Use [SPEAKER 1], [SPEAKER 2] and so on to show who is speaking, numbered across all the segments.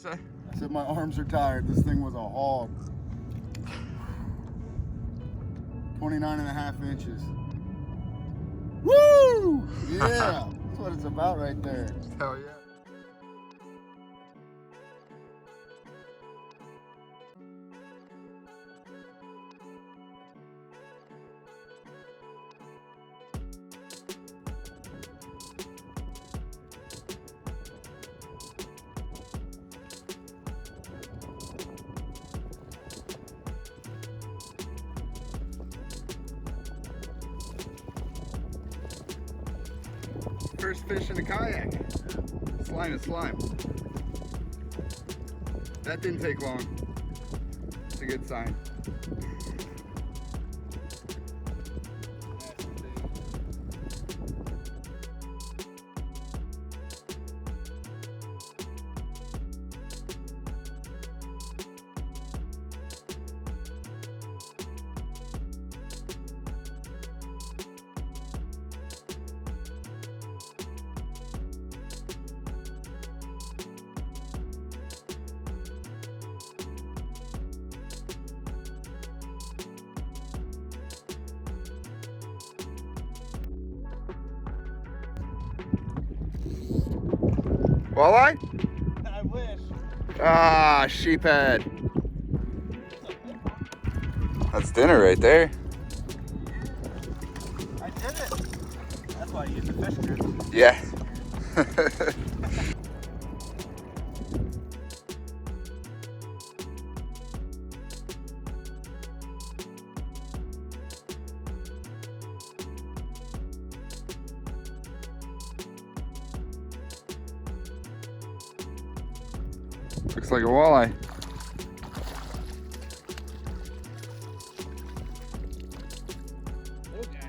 [SPEAKER 1] say?
[SPEAKER 2] I said my arms are tired. This thing was a hog. 29.5 inches. Woo! Yeah, that's what it's about right there.
[SPEAKER 1] Hell yeah. First fish in a kayak. Slime is slime. That didn't take long. It's a good sign. Walleye?
[SPEAKER 2] I wish.
[SPEAKER 1] Ah, sheephead. That's dinner right there.
[SPEAKER 2] I did it. That's why you use the fish grip.
[SPEAKER 1] Yeah. Looks like a walleye.
[SPEAKER 2] Okay.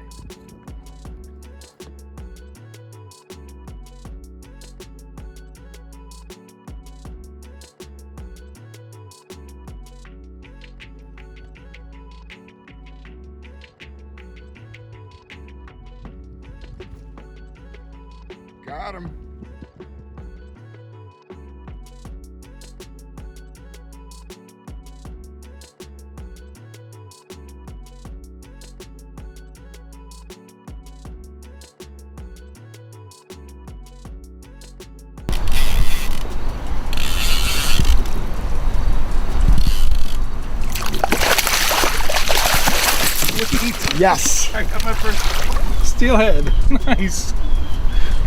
[SPEAKER 1] Got him.
[SPEAKER 2] Yes.
[SPEAKER 3] I got my first steelhead. Nice.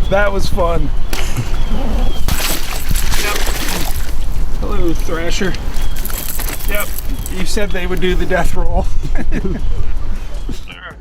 [SPEAKER 3] That was fun. Yep. Hello, Thrasher. Yep. You said they would do the death roll. All right.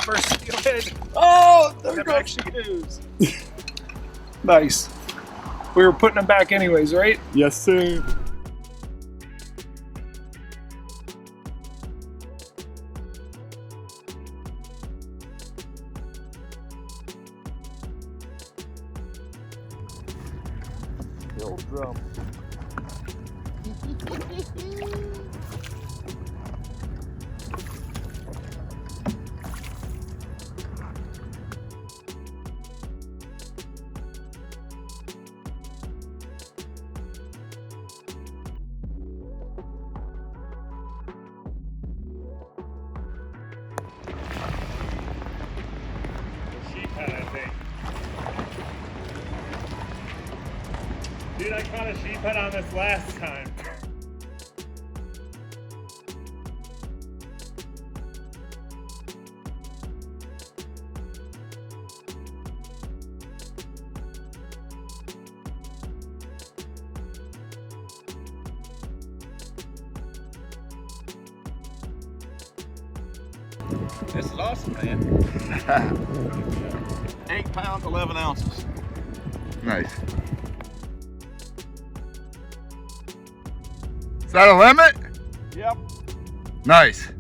[SPEAKER 3] First steelhead.
[SPEAKER 2] Oh, there
[SPEAKER 3] That
[SPEAKER 2] goes.
[SPEAKER 3] actually goes. Nice. We were putting them back anyways, right?
[SPEAKER 2] Yes, sir. The old drum.
[SPEAKER 3] Sheephead, I think. Dude, I caught a sheephead on this last time.
[SPEAKER 2] This is awesome, man. 8 pounds, 11 ounces.
[SPEAKER 1] Nice. Is that a limit?
[SPEAKER 2] Yep.
[SPEAKER 1] Nice.